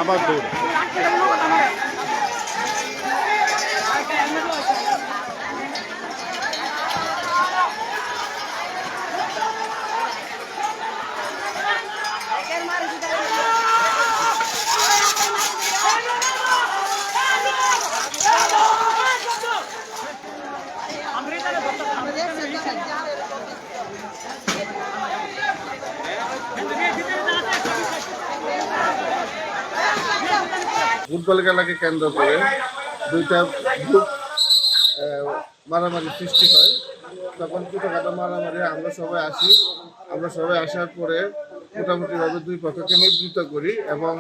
আবার দৌড় ফুটবল খেলাকে কেন্দ্র করে দুইটা গ্রুপ মারামারি সৃষ্টি হয়। তখন ছোটখাটো মারামারি আমরা সবাই আসার পরে মোটামুটিভাবে দুই পক্ষকে নিবৃত্ত করি এবং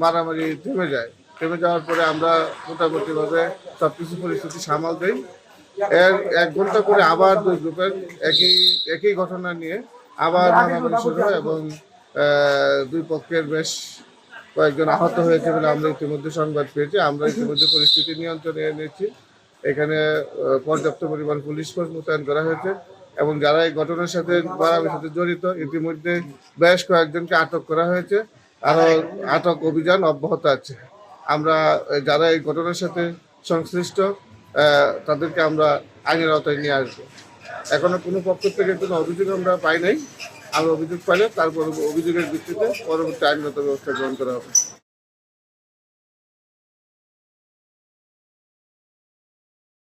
মারামারি থেমে যাওয়ার পরে আমরা মোটামুটিভাবে সব কিছু পরিস্থিতি সামাল দিই। এর 1 ঘন্টা করে আবার দুই গ্রুপের একই ঘটনা নিয়ে আবার মারামারি শুরু হয় এবং দুই পক্ষের বেশ কয়েকজন আহত হয়েছে বলে আমরা ইতিমধ্যে সংবাদ পেয়েছি। আমরা ইতিমধ্যে পরিস্থিতি নিয়ন্ত্রণে এনেছি। এখানে পর্যাপ্ত পরিমাণ পুলিশ ফোর্স মোতায়েন করা হয়েছে এবং যারা এই ঘটনার সাথে জড়িত ইতিমধ্যে বেশ কয়েকজনকে আটক করা হয়েছে। আরও আটক অভিযান অব্যাহত আছে। আমরা যারা এই ঘটনার সাথে সংশ্লিষ্ট তাদেরকে আমরা আইনের আওতায় নিয়ে আসবো। এখনো কোনো পক্ষ থেকে কোনো অভিযোগ আমরা পাই নাই। আমরা অভিযোগ পাইলে তারপর অভিযোগের ভিত্তিতে পরবর্তী আইনগত ব্যবস্থা গ্রহণ করা হবে।